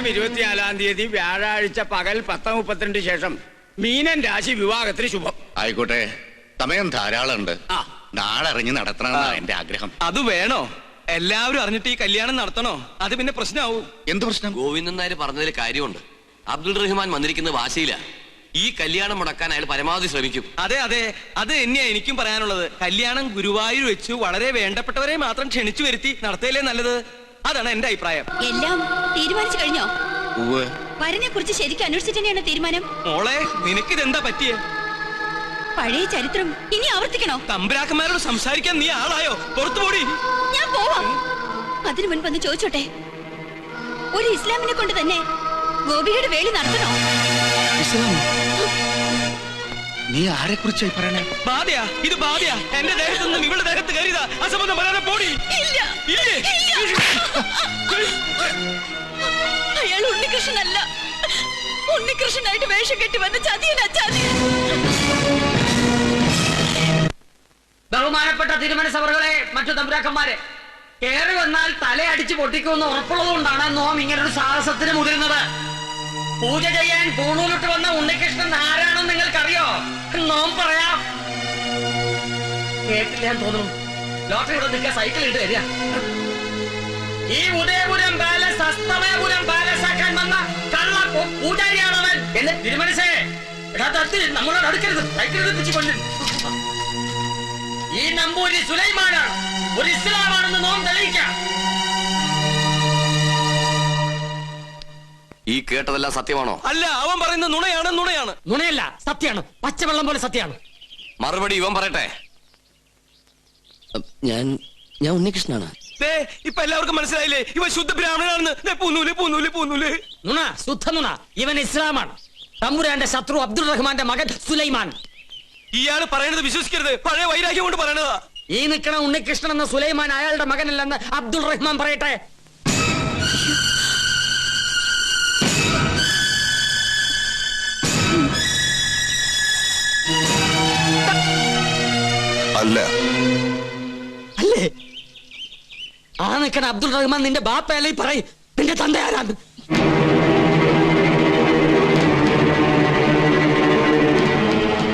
24 വ്യാഴാഴ്ച പകൽ 10:32 ശേഷം മീനൻ രാശി വിവാഹത്തിന് ശുഭം. ആയിക്കോട്ടെ, സമയം ധാരാളമുണ്ട്. നാളെ അറിഞ്ഞ് നടത്തണമെന്നാണ് എന്റെ ആഗ്രഹം. അത് വേണോ? എല്ലാവരും അറിഞ്ഞിട്ട് ഈ കല്യാണം നടത്തണോ? അത് പിന്നെ പ്രശ്നമാവും. എന്ത് പ്രശ്നം? ഗോവിന്ദൻ നായർ പറഞ്ഞതിൽ കാര്യമുണ്ട്. അബ്ദുൾ റഹ്മാൻ വന്നിരിക്കുന്നത് വാശിയില്ല. ഈ കല്യാണം മുടക്കാൻ അയാൾ പരമാവധി ശ്രമിക്കും. അതെ അതെ, അത് തന്നെയാ എനിക്കും പറയാനുള്ളത്. കല്യാണം ഗുരുവായൂർ വെച്ചു വളരെ വേണ്ടപ്പെട്ടവരെ മാത്രം ക്ഷണിച്ചു വരുത്തി നടത്തിയല്ലേ നല്ലത്. അതാണ് എന്റെ അഭിപ്രായം. എല്ലാം തീരുമാനിച്ചു കഴിഞ്ഞോ? വരനെ കുറിച്ച് ശരിക്കും അന്വേഷിച്ചിട്ട് തന്നെയാണ് തീരുമാനം. മോളെ, നിനക്കിതെന്താ പറ്റിയ? പഴയ ചരിത്രം ഇനി ആവർത്തിക്കണോ? തമ്പുരാക്കന്മാരോട് സംസാരിക്കാൻ നീ ആളായോ? പുറത്തു പോടി. ഞാൻ പോവാം. അതിനു മുൻപ് ഒന്ന് ചോദിച്ചോട്ടെ, ഒരു ഇസ്ലാമിനെ കൊണ്ട് തന്നെ ഗോപിയുടെ വേളി നടത്തണോ? നീ ആരെ കുറിച്ചായി പറയണേ? ബാധയാ, ഇത് ബാധയാ. എന്റെ ദേഹത്ത് നിന്നും ഇവളുടെ ദേഹത്ത് കയറിയതാ. അസംബന്ധം പറയാതെ പോടി. അയാൾ ഉണ്ണികൃഷ്ണനല്ല. ഉണ്ണികൃഷ്ണനായിട്ട് വേഷം കെട്ടി വന്ന ചതിയനാ, ചതിയൻ. ബഹുമാനപ്പെട്ട തിരുമനസഭകളെ, മറ്റു തമ്പുരാക്കന്മാരെ, കേറി വന്നാൽ തലയടിച്ച് പൊട്ടിക്കുമെന്ന് ഉറപ്പുള്ളതുകൊണ്ടാണ് നോം ഇങ്ങനൊരു സാഹസത്തിന് മുതിരുന്നത്. പൂജ ചെയ്യാൻ പൂണൂലിട്ട് വന്ന ഉണ്ണികൃഷ്ണൻ ആരാണെന്ന് നിങ്ങൾക്കറിയോ? നോം പറയാം. കേട്ടില്ല എന്ന് തോന്നുന്നു. ലോട്ടറി ഇവിടെ നിൽക്കുക, സൈക്കിൾ ഇട്ട് തരിക. ഈ ഉദയപുരം പാലസ് അസ്തമയപുരം പാലസ് ആക്കാൻ വന്ന കള്ള പൂജാരിയാണവൻ. എന്ന് തിരുമനസേ, നമ്മളോട് അടുക്കരുത്. സൈക്കിൾ എടുപ്പിച്ച് കൊല്ലും. ഈ നമ്പൂരി സുലൈമാനാണ്, ഒരു ഇസ്ലാമാണെന്ന് നോം തെളിയിക്കാം. ഈ കേട്ടതെല്ലാം സത്യമാണോ? അല്ല, അവൻ പറയുന്ന നുണയാണ്. നുണയല്ല, സത്യമാണ്. പച്ചവെള്ളം പോലെ സത്യമാണ്. മറുപടി ഇവൻ പറയട്ടെ. ഞാൻ ഉണ്ണികൃഷ്ണനാണ്. ഇപ്പൊ എല്ലാവർക്കും മനസ്സിലായില്ലേ? ഇവൻ ശുദ്ധ ബ്രാഹ്മണനാണെന്ന്. പൂന്നൂല്. നുണ, ശുദ്ധ നുണ. ഇവൻ ഇസ്ലാമാണ്. തമ്പുരാന്റെ ശത്രു അബ്ദുൾ റഹ്മാന്റെ മകൻ സുലൈമാൻ. ഇയാള് പറയണത് വിശ്വസിക്കരുത്. പഴയ വൈരാഗ്യം കൊണ്ട് പറയണതാ. ഈ നിൽക്കണ ഉണ്ണികൃഷ്ണൻ എന്ന സുലൈമാൻ അയാളുടെ മകനല്ലെന്ന് അബ്ദുൾ റഹ്മാൻ പറയട്ടെ. അല്ലേ? ആ നിൽക്കണ അബ്ദുൾ റഹ്മാൻ നിന്റെ ബാപ്പയല്ലേ? പറയും, നിന്റെ തന്ത ആരാണ്?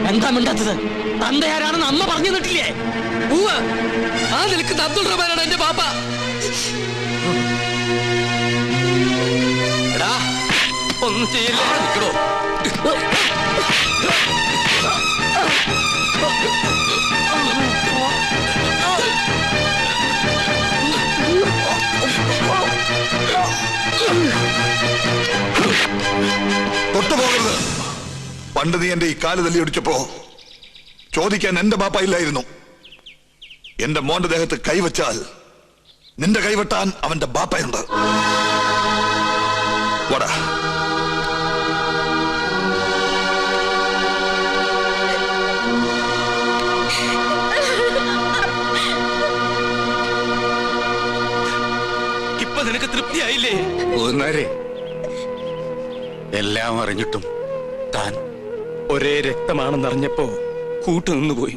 എന്താ മിണ്ടാത്തത്? തന്തയാരാണെന്ന് അമ്മ പറഞ്ഞു നിട്ടില്ലേ? ആ നിൽക്കുന്ന അബ്ദുൾ റഹ്മാനാണ് എന്റെ പാപ്പ. എടാ, ഒന്നും ചെയ്യില്ല. നിൽക്കണോ? തൊട്ടുപോകരുത്. പണ്ട് നീ എന്റെ ഈ കാല് തല്ലി ഒടിച്ചപ്പോ ചോദിക്കാൻ എന്റെ ബാപ്പ ഇല്ലായിരുന്നു. എന്റെ മോന്റെ ദേഹത്ത് കൈവച്ചാൽ നിന്റെ കൈവെട്ടാൻ അവന്റെ ബാപ്പയുണ്ട്. വടാ. ഇപ്പൊ നിനക്ക് തൃപ്തിയായില്ലേ? എല്ലാം അറിഞ്ഞിട്ടും താൻ ഒരേ രക്തമാണെന്നറിഞ്ഞപ്പോ കൂട്ടുനിന്നുപോയി.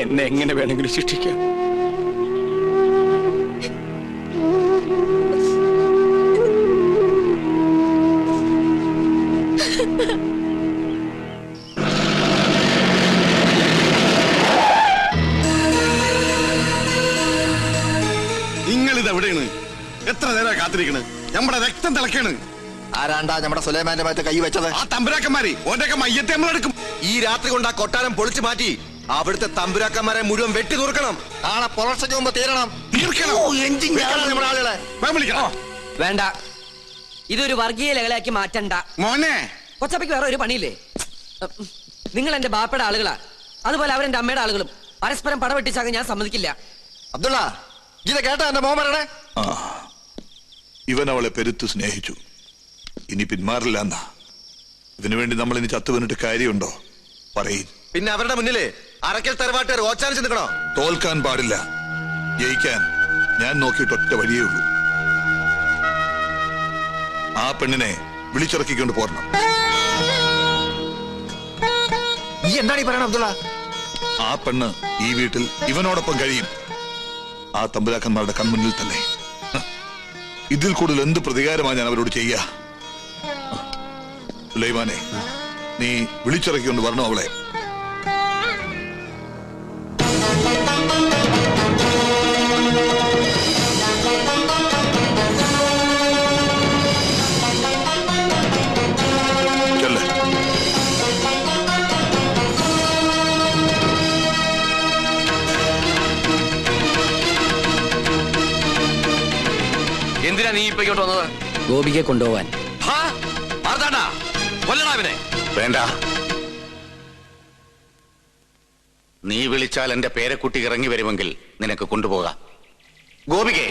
എന്നെ എങ്ങനെ വേണമെങ്കിലും ശിക്ഷിക്കാം. നിങ്ങളിതെവിടെയാണ്? എത്ര നേരം കാത്തിരിക്കണ്? നമ്മുടെ രക്തം തിളക്കാണ്. ആരാണ്ടാ നമ്മുടെ സുലൈമാന്റെ ഭാഗത്ത് കൈ വെച്ചത്? ആ തമ്പുരാക്കന്മാരെ. ഓന്റെയൊക്കെ മയ്യത്തെ നമ്മളെടുക്കും. ഈ രാത്രി കൊണ്ട് ആ കൊട്ടാരം പൊളിച്ചു മാറ്റി അവിടുത്തെ തമ്പുരാക്കന്മാരെ മുഴുവൻ വെട്ടി നുറുക്കണം. നാളെ പുലർച്ചയ്ക്ക് മുമ്പ് തീരണം. നമ്മുടെ ആളുകളെ വേണ്ട, ഇതൊരു വർഗീയ ലഹളയാക്കി മാറ്റണ്ട മോനെ. കൊച്ചപ്പയ്ക്ക് വേറെ ഒരു പണിയില്ലേ? നിങ്ങൾ എന്റെ ബാപ്പയുടെ ആളുകളാ, അതുപോലെ അവരെന്റെ അമ്മയുടെ ആളുകളും. പരസ്പരം പടവെട്ടിച്ചാകാൻ ഞാൻ സമ്മതിക്കില്ല. അബ്ദുള്ള, ഇത് കേട്ടാ എന്റെ മോൻ പറയണേ? ഇവൻ അവളെ പെരുത്ത് സ്നേഹിച്ചു. ഇനി പിന്മാറില്ല എന്നാ. ഇതിനു വേണ്ടി നമ്മൾ ഇനി ചത്തുവന്നിട്ട് കാര്യമുണ്ടോ? പറയും. പിന്നെ അവരുടെ മുന്നില് അരക്കൽ തറവാട്ടുകാർ ഓച്ചാനിച്ച് നിൽക്കണോ? തോൽക്കാൻ പാടില്ല. ജയിക്കാൻ ഞാൻ നോക്കിയിട്ട് ഒറ്റ വഴിയേ ഉള്ളൂ. ആ പെണ്ണിനെ വിളിച്ചിറക്കിക്കൊണ്ട് പോരണം. നീ എന്താണ് ഈ പറയണ അബ്ദുള്ള? ആ പെണ്ണ് ഈ വീട്ടിൽ ഇവനോടൊപ്പം കഴിയും. ആ തമ്പുരാക്കന്മാരുടെ കൺമുന്നിൽ തന്നെ. ഇതിൽ കൂടുതൽ എന്ത് പ്രതികാരമാണ് ഞാൻ അവരോട് ചെയ്യുക? സുലൈമാനെ, നീ വിളിച്ചിറക്കിക്കൊണ്ട് വരണോ അവളെ? എന്തിനാ നീ ഇപ്പൊ ഇങ്ങോട്ട് വന്നത്? ഗോപികയെ കൊണ്ടുപോവാൻ. വേണ്ട, നീ വിളിച്ചാൽ എന്റെ പേരക്കുട്ടി ഇറങ്ങി വരുമെങ്കിൽ നിനക്ക് കൊണ്ടുപോകാം. ഗോപികേ,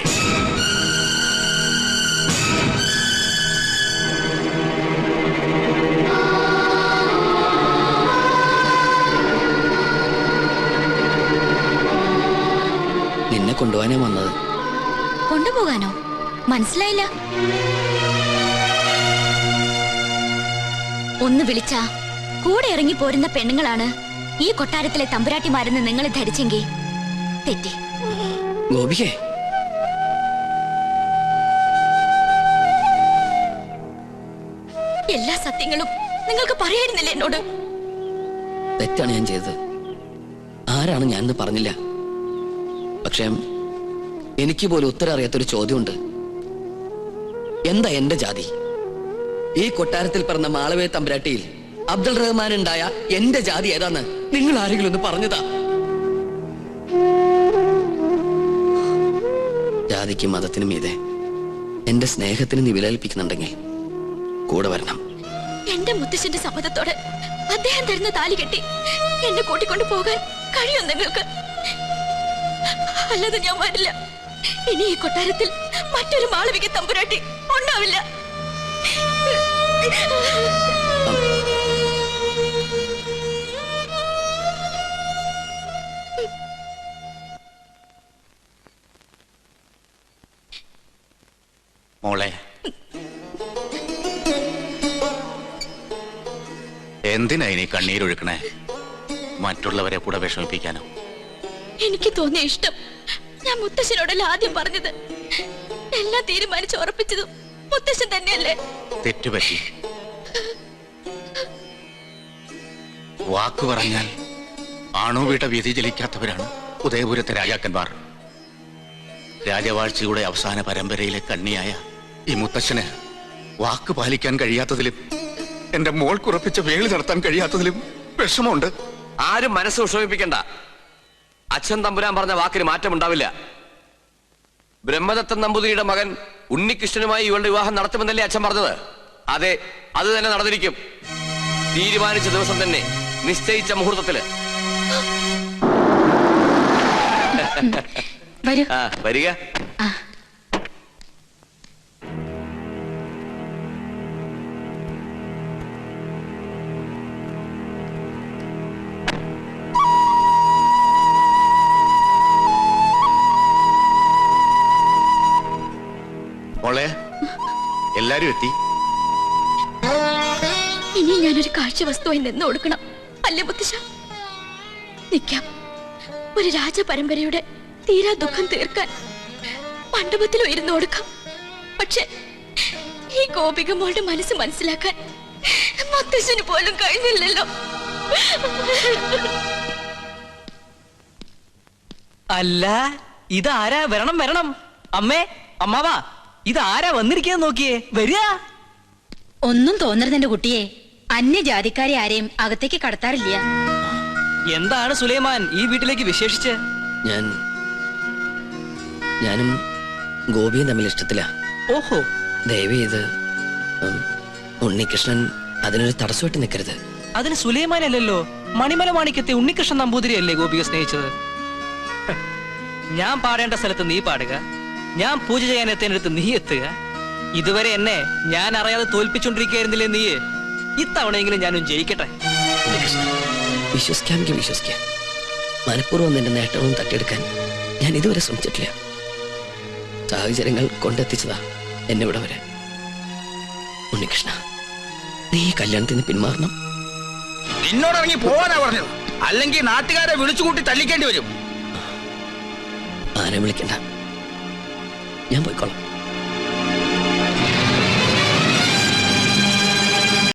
നിന്നെ കൊണ്ടുപോകാനാ വന്നത്. കൊണ്ടുപോകാനോ? മനസ്സിലായില്ല. ഒന്ന് വിളിച്ചാ കൂടെ ഇറങ്ങി പോരുന്ന പെണ്ണുങ്ങളാണ് ഈ കൊട്ടാരത്തിലെ തമ്പുരാട്ടിമാരെന്ന് നിങ്ങൾ ധരിച്ചെങ്കിൽ തെറ്റി. ഗോപികേ, എല്ലാ സത്യങ്ങളും നിങ്ങൾക്ക് പറയായിരുന്നില്ല എന്നോട്. തെറ്റാണ് ഞാൻ ചെയ്തത്. ആരാണ് ഞാനെന്ന് പറഞ്ഞില്ല. പക്ഷെ എനിക്ക് പോലും ഉത്തരം അറിയാത്തൊരു ചോദ്യമുണ്ട്. എന്താ എന്റെ ജാതി? ഈ കൊട്ടാരത്തിൽ പറഞ്ഞ മാളവേ തമ്പുരാട്ടിയിൽ അബ്ദുൾ റഹ്മാൻ ഉണ്ടായ എന്റെ ജാതി ഏതാന്ന് നിങ്ങൾ ആരെങ്കിലും ഒന്ന് പറഞ്ഞതാ? ജാതിക്കും മതത്തിനും മീതെ എന്റെ സ്നേഹത്തിന് നീ വിലകൽപ്പിക്കുന്നുണ്ടെങ്കിൽ കൂടെ വരണം. എന്റെ മുത്തശ്ശന്റെ സമ്മതത്തോടെ അദ്ദേഹം തരുന്ന താലി കെട്ടി എന്നെ കൂട്ടിക്കൊണ്ടു പോകാൻ കഴിയും നിങ്ങൾക്ക്? അല്ലാതെ ഞാൻ വരില്ല. ഇനി ഈ കൊട്ടാരത്തിൽ മറ്റൊരു മാളവിക തമ്പുരാട്ടി ഉണ്ടാവില്ല. മോളെ, എന്തിനാ ഇനി കണ്ണീരൊഴുക്കണേ? മറ്റുള്ളവരെ കൂടെ വിഷമിപ്പിക്കാനോ? എനിക്ക് തോന്നിയ ഇഷ്ടം ഞാൻ മുത്തശ്ശനോടല്ല ആദ്യം പറഞ്ഞത്. എല്ലാം തീരുമാനിച്ച് ഉറപ്പിച്ചതും മുത്തശ്ശൻ തന്നെയല്ലേ? തെറ്റുപറ്റി. വാക്കു പറഞ്ഞാൽ ആണുവീട്ട വ്യതിചലിക്കാത്തവരാണ് ഉദയപുരത്തെ രാജാക്കന്മാർ. രാജവാഴ്ചയുടെ അവസാന പരമ്പരയിലെ കണ്ണിയായ ഈ മുത്തശ്ശന് വാക്ക് പാലിക്കാൻ കഴിയാത്തതിലും എന്റെ മോൾക്കുറപ്പിച്ച വേളി നടത്താൻ കഴിയാത്തതിലും വിഷമമുണ്ട്. ആരും മനസ്സ് വിഷമിപ്പിക്കണ്ട. അച്ഛൻ തമ്പുരാൻ പറഞ്ഞ വാക്കിന് മാറ്റമുണ്ടാവില്ല. ബ്രഹ്മദത്തൻ നമ്പൂതിരിയുടെ മകൻ ഉണ്ണികൃഷ്ണനുമായി ഇവളുടെ വിവാഹം നടത്തുമെന്നല്ലേ അച്ഛൻ പറഞ്ഞത്? അതെ, അത് തന്നെ നടന്നിരിക്കും. തീരുമാനിച്ച ദിവസം തന്നെ, നിശ്ചയിച്ച മുഹൂർത്തത്തില്. വരിക. മോളെ, എല്ലാരും എത്തി. ഇനി ഞാനൊരു കാഴ്ച വസ്തുവായി നിന്ന് കൊടുക്കണം അല്ലേ മുത്തശ്ശ? നിൽക്കാം. ഒരു രാജപരമ്പരയുടെ തീരാ ദുഃഖം തീർക്കാൻ മണ്ഡപത്തിലോ ഇരുന്ന് കൊടുക്കാം. പക്ഷെ ഈ ഗോപിക മോളുടെ മനസ്സ് മനസ്സിലാക്കാൻ മുത്തശ്ശന് പോലും കഴിഞ്ഞില്ലല്ലോ. അല്ല, ഇതാരാ? വരണം വരണം. അമ്മേ, അമ്മാവാ, ഇതാരാ വന്നിരിക്കാൻ നോക്കിയേ? വരിക. ഒന്നും തോന്നരുത് എന്റെ കുട്ടിയെ. അന്യജാതിക്കാരെ ആരെയും അകത്തേക്ക് കടത്താറില്ല. എന്താണ് സുലൈമാൻ ഈ വീട്ടിലേക്ക് വിശേഷിച്ച്? ഞാനും ഗോപിയും തമ്മിൽ ഇഷ്ടത്തില്ല. ഓഹോ. ദയവ് ചെയ്ത് ഉണ്ണികൃഷ്ണൻ അതിനൊരു തടസ്സമായിട്ട് നിൽക്കരുത്. അതിന് സുലൈമാൻ അല്ലല്ലോ, മണിമല മാണിക്കത്തെ ഉണ്ണികൃഷ്ണൻ നമ്പൂതിരി അല്ലേ ഗോപിയെ സ്നേഹിച്ചത്? ഞാൻ പാടേണ്ട സ്ഥലത്ത് നീ പാടുക, ഞാൻ പൂജ ചെയ്യാൻ എത്തേണ്ടടുത്ത് നീ എത്തുക. ഇതുവരെ എന്നെ ഞാൻ അറിയാതെ തോൽപ്പിച്ചോണ്ടിരിക്കുകയായിരുന്നില്ലേ നീ? ഇത്തവണയെങ്കിലും ഞാനും ജയിക്കട്ടെ. വിശ്വസിക്കാമെങ്കിൽ വിശ്വസിക്കാം. മനഃപൂർവ്വം നിന്റെ നേട്ടവും തട്ടിയെടുക്കാൻ ഞാൻ ഇതുവരെ ശ്രമിച്ചിട്ടില്ല. സാഹചര്യങ്ങൾ കൊണ്ടെത്തിച്ചതാ എന്നെ ഇവിടെ വരെ. ഉണ്ണികൃഷ്ണ, നീ കല്യാണത്തിന് പിന്മാറണം. നിന്നോടിറങ്ങി പോവാനാ പറഞ്ഞത്, അല്ലെങ്കിൽ നാട്ടുകാരെ വിളിച്ചുകൂട്ടി തല്ലിക്കേണ്ടി വരും. ആരെ വിളിക്കണ്ട, ഞാൻ പോയിക്കോളാം.